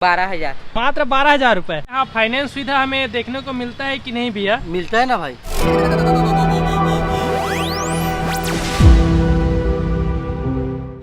12,000। मात्र 12,000 रुपए। यहाँ फाइनेंस सुविधा हमें देखने को मिलता है कि नहीं भैया? मिलता है ना भाई।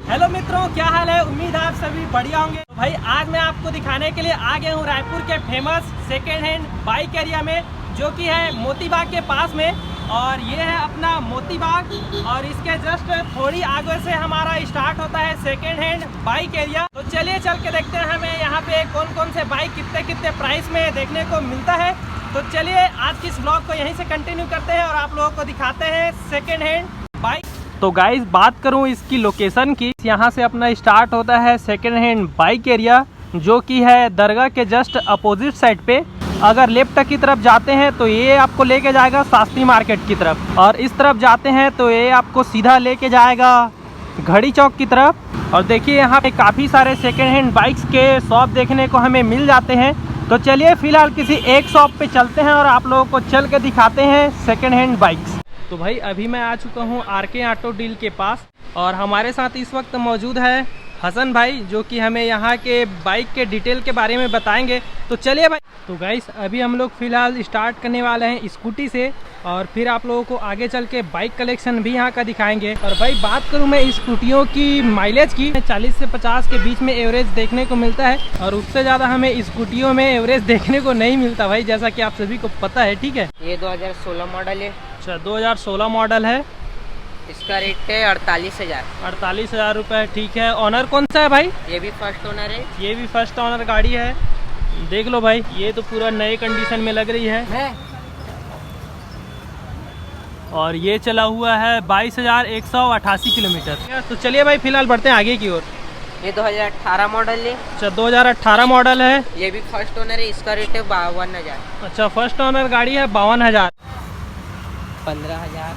हेलो मित्रों, क्या हाल है? उम्मीद है आप सभी बढ़िया होंगे। तो भाई आज मैं आपको दिखाने के लिए आ गया हूँ रायपुर के famous second hand bike area में, जो कि है मोती बाग के पास में। और ये है अपना मोती बाग, और इसके जस्ट थोड़ी आगे से हमारा स्टार्ट होता है सेकेंड हैंड बाइक एरिया। तो चलिए चल के देखते हैं हमें यहाँ पे कौन कौन से बाइक कितने कितने प्राइस में देखने को मिलता है। तो चलिए आज की इस ब्लॉग को यहीं से कंटिन्यू करते हैं और आप लोगों को दिखाते हैं सेकेंड हैंड बाइक। तो गाइस बात करूं इसकी लोकेशन की, यहाँ से अपना स्टार्ट होता है सेकेंड हैंड बाइक एरिया, जो कि है दरगाह के जस्ट अपोजिट साइड पे। अगर लेफ्ट की तरफ जाते हैं तो ये आपको लेके जाएगा शास्त्री मार्केट की तरफ, और इस तरफ जाते हैं तो ये आपको सीधा लेके जाएगा घड़ी चौक की तरफ। और देखिए यहाँ पे काफ़ी सारे सेकेंड हैंड बाइक्स के शॉप देखने को हमें मिल जाते हैं। तो चलिए फिलहाल किसी एक शॉप पे चलते हैं और आप लोगों को चल के दिखाते हैं सेकेंड हैंड बाइक्स। तो भाई अभी मैं आ चुका हूँ आरके ऑटो डील के पास, और हमारे साथ इस वक्त मौजूद है हसन भाई, जो कि हमें यहाँ के बाइक के डिटेल के बारे में बताएंगे। तो चलिए भाई। तो गाइस अभी हम लोग फिलहाल स्टार्ट करने वाले हैं स्कूटी से, और फिर आप लोगों को आगे चल के बाइक कलेक्शन भी यहाँ का दिखाएंगे। और भाई बात करूँ मैं स्कूटियों की माइलेज की, 40 से 50 के बीच में एवरेज देखने को मिलता है, और उससे ज़्यादा हमें स्कूटियों में एवरेज देखने को नहीं मिलता भाई, जैसा कि आप सभी को पता है। ठीक है, ये 2016 मॉडल है। अच्छा 2016 मॉडल है। इसका रेट है 48,000। 48,000 रुपये। ठीक है, ऑनर कौन सा है भाई? ये भी फर्स्ट ओनर है। ये भी फर्स्ट ऑनर गाड़ी है। देख लो भाई, ये तो पूरा नए कंडीशन में लग रही है। और ये चला हुआ है 22,188 किलोमीटर। तो चलिए भाई फिलहाल बढ़ते हैं आगे की ओर। ये 2018 मॉडल है। अच्छा 2018 मॉडल है। ये भी फर्स्ट ओनर है। इसका रेट है 52,000। अच्छा फर्स्ट ऑनर गाड़ी है 52,000। 15,000।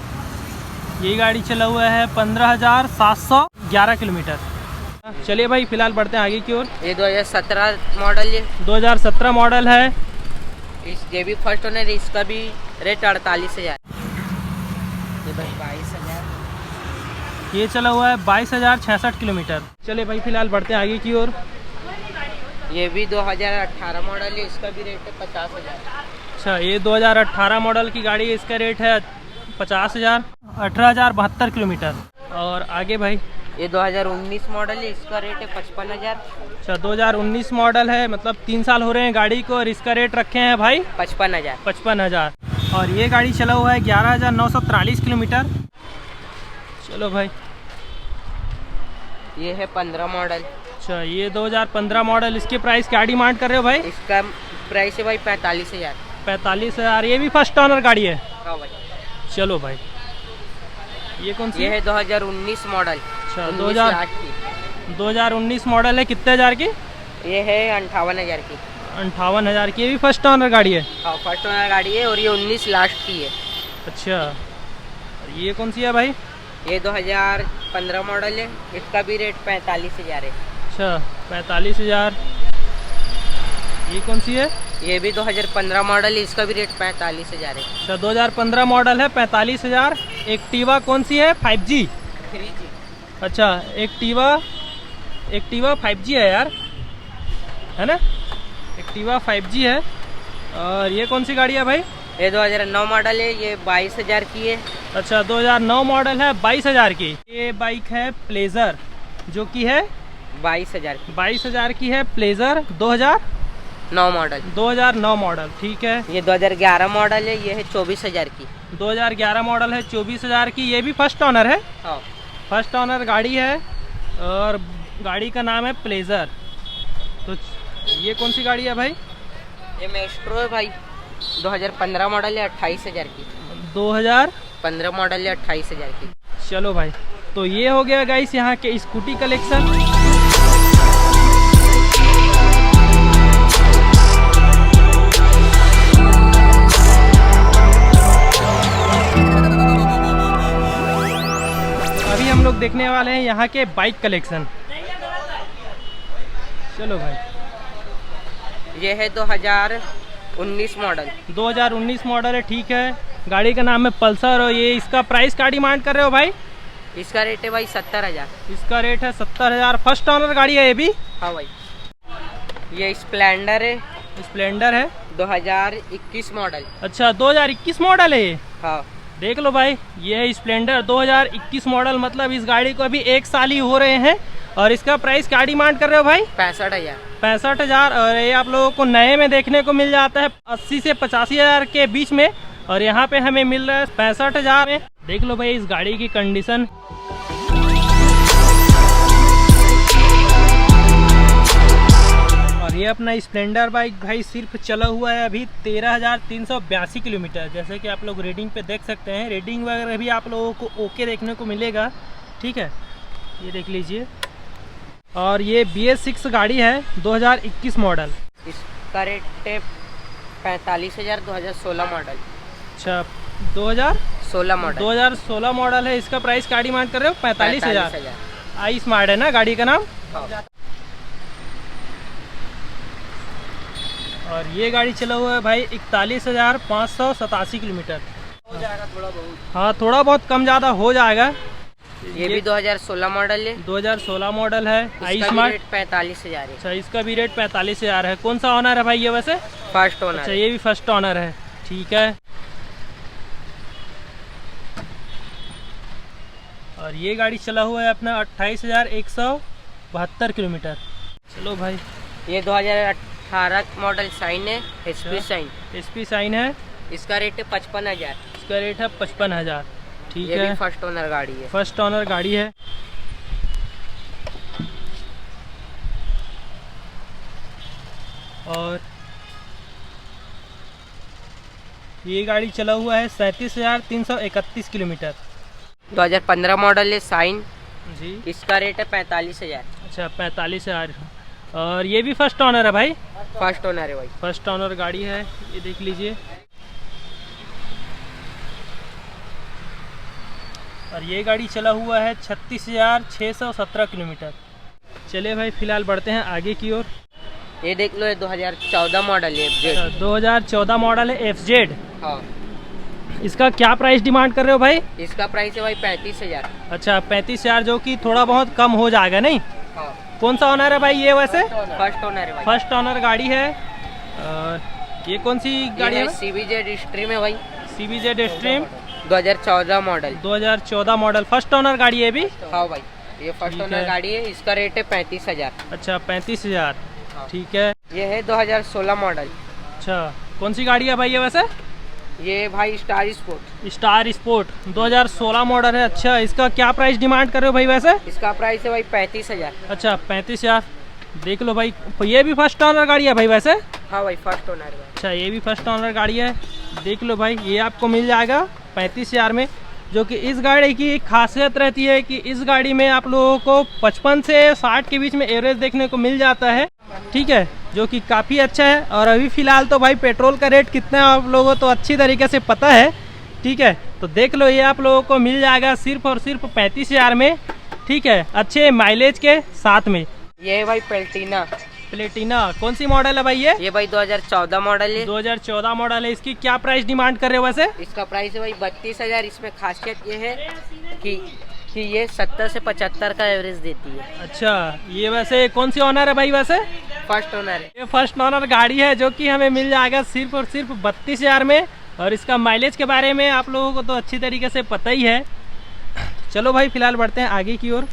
ये गाड़ी चला हुआ है 15,711 किलोमीटर। चलिए भाई फिलहाल बढ़ते हैं आगे की ओर। ये 2017 मॉडल है। 2017 मॉडल है। ये भी फर्स्ट ओनर है। इसका भी रेट 48,000। ये भाई 22,000। ये चला हुआ है 22,066 किलोमीटर। चलिए भाई फिलहाल बढ़ते हैं आगे की ओर। ये भी 2018 मॉडल है। इसका भी रेट है 50,000। अच्छा ये 2018 मॉडल की गाड़ी है। इसका रेट है 50,000, 18,072 किलोमीटर। और आगे भाई ये 2019 मॉडल है। इसका रेट है 55,000। अच्छा 2019 मॉडल है, मतलब 3 साल हो रहे हैं गाड़ी को, और इसका रेट रखे हैं भाई 55,000। 55,000। और ये गाड़ी चला हुआ है 11,943 किलोमीटर। चलो भाई। ये है 15 मॉडल। अच्छा ये 2015 मॉडल। इसके प्राइस क्या डिमांड कर रहे हो भाई? इसका प्राइस है भाई 45,000। 45,000। ये भी फर्स्ट ऑनर गाड़ी है। हाँ भाई। चलो भाई। ये कौन सी? ये है 2019 मॉडल। अच्छा 2019 मॉडल है। कितने हज़ार की? ये है 58,000 की। 58,000 की। ये भी फर्स्ट ऑनर गाड़ी है। हाँ फर्स्ट ओनर गाड़ी है, और ये 19 लास्ट की है। अच्छा और ये कौन सी है भाई? ये 2015 मॉडल है। इसका भी रेट 45,000 है। अच्छा 45,000। ये कौन सी है? ये भी 2015 मॉडल है। इसका भी रेट 45,000 है। अच्छा 2015 मॉडल है, 45,000। एक्टिवा कौन सी है? 5G। 3G। अच्छा एक्टिवा 5G है यार, है ना? एक्टिवा 5G है। और ये कौन सी गाड़ी है भाई? ये 2009 मॉडल है। ये 22,000 की है। अच्छा 2009 मॉडल है, 22,000 की। ये बाइक है प्लेजर, जो कि है 22,000 की। 22,000 की है प्लेजर। 2009 मॉडल। 2009 मॉडल। ठीक है। ये 2011 मॉडल है। ये है 24,000 की। 2011 मॉडल है, 24,000 की। ये भी फर्स्ट ऑनर है। हाँ फर्स्ट ऑनर गाड़ी है, और गाड़ी का नाम है प्लेजर। तो ये कौन सी गाड़ी है भाई? ये मेस्ट्रो है भाई। 2015 मॉडल है। 28,000 की। 2015 मॉडल है। 28,000 की। चलो भाई। तो ये हो गया गाइस यहाँ के स्कूटी कलेक्शन। अभी हम लोग देखने वाले हैं यहाँ के बाइक कलेक्शन। चलो भाई। ये है 2019 मॉडल। 2019 मॉडल है। ठीक है। गाड़ी का नाम है पल्सर। और ये इसका प्राइस क्या डिमांड कर रहे हो भाई? इसका रेट है भाई 70,000। इसका रेट है 70,000। फर्स्ट ऑनर गाड़ी है ये भी। हाँ भाई। ये स्प्लेंडर है, स्प्लेंडर है 2021 मॉडल। अच्छा 2021 मॉडल है ये। हाँ देख लो भाई, ये है स्प्लेंडर 2021 मॉडल, मतलब इस गाड़ी को अभी 1 साल ही हो रहे हैं। और इसका प्राइस क्या डिमांड कर रहे हो भाई? 65,000। 65,000। और ये आप लोगों को नए में देखने को मिल जाता है 80 से 85,000 के बीच में, और यहाँ पे हमें मिल रहा है 65,000 में। देख लो भाई इस गाड़ी की कंडीशन। और ये अपना स्प्लेंडर बाइक भाई सिर्फ चला हुआ है अभी 13,382 किलोमीटर। जैसे कि आप लोग रीडिंग पे देख सकते हैं, रीडिंग वगैरह भी आप लोगों को ओके देखने को मिलेगा। ठीक है, ये देख लीजिए। और ये BS6 गाड़ी है 2021 मॉडल। इसका रेट है 45,000, 2016 मॉडल। अच्छा 2016 मॉडल 2016 मॉडल है। इसका प्राइस क्या डिमांड कर रहे हो? 45,000। आई स्मार्ट है ना गाड़ी का नाम। हाँ। और ये गाड़ी चला हुआ है भाई 41,587 किलोमीटर। हो जाएगा थोड़ा बहुत। हाँ थोड़ा बहुत कम ज़्यादा हो जाएगा। ये भी 2016 मॉडल है। 2016 मॉडल है। आई इसका भी स्मार्ट। रेट 45,000 है। अच्छा इसका भी रेट 45,000 है। कौन सा ऑनर है भाई ये वैसे? First owner. अच्छा ये भी फर्स्ट ऑनर है। ठीक है। और ये गाड़ी चला हुआ है अपना 28,172 किलोमीटर। चलो भाई, ये 2018 मॉडल शाइन है, HP शाइन। SP शाइन है। इसका रेट है 55,000। इसका रेट है 55,000। ठीक ये है। भी फर्स्ट ओनर गाड़ी है। फर्स्ट ऑनर गाड़ी है। और ये गाड़ी चला हुआ है 37,331 किलोमीटर। 2015 मॉडल है शाइन। जी। इसका रेट है 45,000। अच्छा 45,000। और ये भी फर्स्ट ऑनर है भाई। फर्स्ट ओनर है भाई। फर्स्ट ऑनर गाड़ी है, ये देख लीजिए। और ये गाड़ी चला हुआ है 36,617 किलोमीटर। चलिए भाई फिलहाल बढ़ते हैं आगे की ओर। ये देख लो, ये 2014 मॉडल है FZ। 2014 मॉडल है FZ। हाँ। इसका क्या प्राइस डिमांड कर रहे हो भाई? इसका प्राइस है भाई 35,000। अच्छा 35,000, जो कि थोड़ा बहुत कम हो जाएगा नहीं? हाँ। कौन सा ऑनर है भाई ये वैसे? फर्स्ट ओनर है भाई। फर्स्ट ऑनर गाड़ी है। और ये कौन सी गाड़ी है? CBZ स्ट्रीम है भाई। CBZ stream 2014 model. 2014 model first owner गाड़ी है भी। हाँ भाई, ये फर्स्ट ठीक ओनर है। गाड़ी है। इसका रेट है 35,000। अच्छा 35,000। हाँ। ठीक है। ये है 2016 मॉडल। अच्छा कौन सी गाड़ी है भाई ये वैसे? ये भाई star sport. Star sport 2016 model है। अच्छा इसका क्या प्राइस डिमांड कर रहे हो भाई वैसे? इसका प्राइस है भाई 35,000। अच्छा 35,000। देख लो भाई, ये भी फर्स्ट ऑनर गाड़ी है भाई वैसे? हाँ भाई, फर्स्ट ओनर है। अच्छा ये भी फर्स्ट ऑनर गाड़ी है। देख लो भाई, ये आपको मिल जाएगा 35,000 में। जो कि इस गाड़ी की एक खासियत रहती है कि इस गाड़ी में आप लोगों को 55 से 60 के बीच में एवरेज देखने को मिल जाता है। ठीक है, जो कि काफ़ी अच्छा है। और अभी फ़िलहाल तो भाई पेट्रोल का रेट कितना है आप लोगों को तो अच्छी तरीके से पता है। ठीक है, तो देख लो ये आप लोगों को मिल जाएगा सिर्फ और सिर्फ 35,000 में। ठीक है, अच्छे माइलेज के साथ में। ये है भाई प्लेटिना। प्लेटिना कौन सी मॉडल है भाई ये? भाई 2014 मॉडल है। 2014 मॉडल है। इसकी क्या प्राइस डिमांड कर रहे हो वैसे? इसका प्राइस है भाई 32,000। इसमें खासियत ये है कि ये 70 से 75 का एवरेज देती है। अच्छा ये वैसे कौन सी ऑनर है भाई वैसे? फर्स्ट ओनर है। ये फर्स्ट ऑनर गाड़ी है, जो कि हमें मिल जाएगा सिर्फ और सिर्फ 32,000 में। और इसका माइलेज के बारे में आप लोगों को तो अच्छी तरीके से पता ही है। चलो भाई फिलहाल बढ़ते हैं आगे की ओर।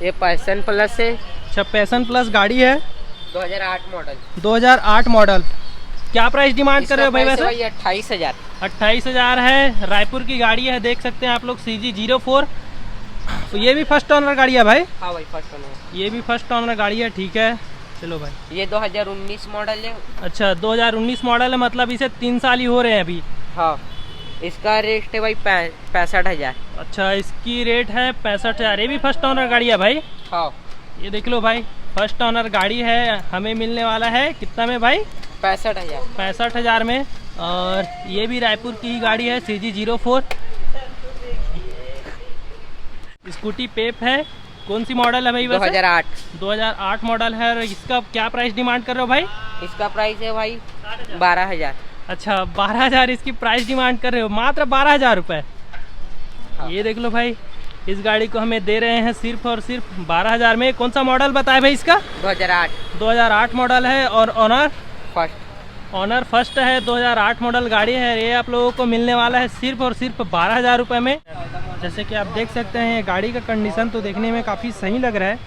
ये पैशन प्लस है। अच्छा पैशन प्लस गाड़ी है 2008 मॉडल। 2008 मॉडल। क्या प्राइस डिमांड कर रहे हो भाई वैसे? 28,000। 28,000 है। रायपुर की गाड़ी है, देख सकते हैं आप लोग CG04। तो ये भी फर्स्ट ऑनर गाड़ी है भाई? हाँ भाई, फर्स्ट ओनर। ये भी फर्स्ट ऑनर गाड़ी है। ठीक है, चलो भाई। ये 2019 मॉडल है। अच्छा 2019 मॉडल है, मतलब इसे 3 साल ही हो रहे हैं अभी। हाँ। इसका रेट है भाई 65,000। अच्छा इसकी रेट है 65,000। ये भी फर्स्ट ऑनर गाड़ी है भाई? हाँ। ये देख लो भाई, फर्स्ट ऑनर गाड़ी है। हमें मिलने वाला है कितना में भाई? 65,000। 65,000 में। और ये भी रायपुर की ही गाड़ी है CG04। स्कूटी पेप है। कौन सी मॉडल है भाई वैसे? 2008। 2008 मॉडल है। और इसका क्या प्राइस डिमांड कर रहे हो भाई? इसका प्राइस है भाई 12,000। अच्छा 12,000 इसकी प्राइस डिमांड कर रहे हो? मात्र 12,000 रुपये। हाँ। ये देख लो भाई, इस गाड़ी को हमें दे रहे हैं सिर्फ और सिर्फ 12,000 में। कौन सा मॉडल बताए भाई इसका? 2008 2008 मॉडल है और फर्स्ट फर्स्ट है। 2008 मॉडल गाड़ी है। ये आप लोगों को मिलने वाला है सिर्फ और सिर्फ 12,000 रुपये में। जैसे कि आप देख सकते हैं गाड़ी का कंडीशन तो देखने में काफ़ी सही लग रहा है,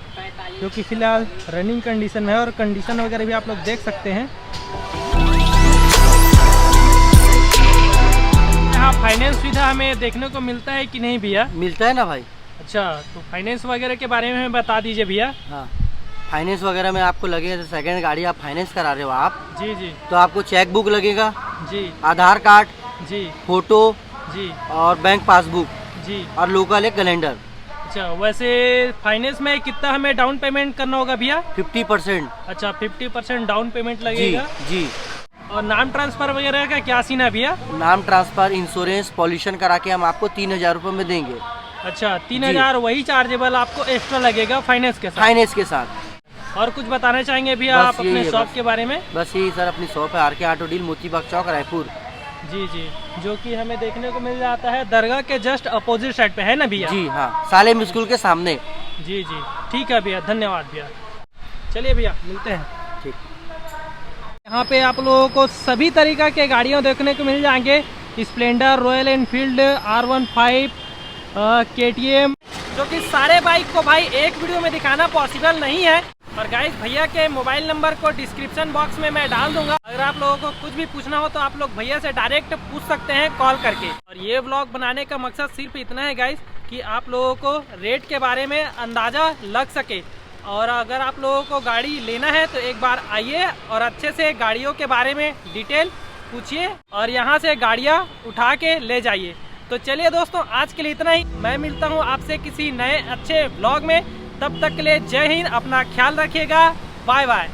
जो कि फ़िलहाल रनिंग कंडीशन में है और कंडीशन वगैरह भी आप लोग देख सकते हैं। यहाँ फाइनेंस सुविधा हमें देखने को मिलता है कि नहीं भैया? मिलता है ना भाई। अच्छा, तो फाइनेंस वगैरह के बारे में हमें बता दीजिए भैया। हाँ, फाइनेंस वगैरह में आपको लगेगा, सेकंड गाड़ी आप फाइनेंस करा रहे हो आप, जी जी तो आपको चेक बुक लगेगा जी आधार कार्ड जी फोटो जी और बैंक पासबुक जी। और लोकल एक कैलेंडर। अच्छा, वैसे फाइनेंस में कितना हमें डाउन पेमेंट करना होगा भैया? 50%। अच्छा, 50% डाउन पेमेंट जी लगेगा। जी। और नाम ट्रांसफर वगैरह का क्या सीन है भैया? नाम ट्रांसफर, इंश्योरेंस, पॉल्यूशन करा के हम आपको 3,000 रुपये में देंगे। अच्छा, 3,000 वही चार्जेबल आपको एक्स्ट्रा लगेगा फाइनेंस के साथ। फाइनेंस के साथ। और कुछ बताना चाहेंगे भैया बस आप यही अपने है, शॉप बस। के बारे में? बस यही सर, अपनी शॉप है RK auto deal, Moti Bagh चौक, रायपुर। जी जी, जो कि हमें देखने को मिल जाता है दरगाह के जस्ट अपोजिट साइड पे, है ना भैया? जी हाँ, सालेम स्कूल के सामने। जी जी, ठीक है भैया, धन्यवाद भैया। चलिए भैया, मिलते हैं। ठीक। यहाँ पे आप लोगों को सभी तरीक़ा के गाड़ियाँ देखने को मिल जाएंगे। Splendor, royal Enfield, R15, KTM, जो कि सारे बाइक को भाई एक वीडियो में दिखाना पॉसिबल नहीं है। और गाइस, भैया के मोबाइल नंबर को डिस्क्रिप्शन बॉक्स में मैं डाल दूंगा। अगर आप लोगों को कुछ भी पूछना हो तो आप लोग भैया से डायरेक्ट पूछ सकते हैं कॉल करके। और ये व्लॉग बनाने का मकसद सिर्फ इतना है गाइस कि आप लोगों को रेट के बारे में अंदाज़ा लग सके। और अगर आप लोगों को गाड़ी लेना है तो एक बार आइए और अच्छे से गाड़ियों के बारे में डिटेल पूछिए और यहाँ से गाड़ियाँ उठा के ले जाइए। तो चलिए दोस्तों, आज के लिए इतना ही। मैं मिलता हूँ आपसे किसी नए अच्छे व्लॉग में। तब तक के लिए जय हिंद, अपना ख्याल रखिएगा, बाय बाय।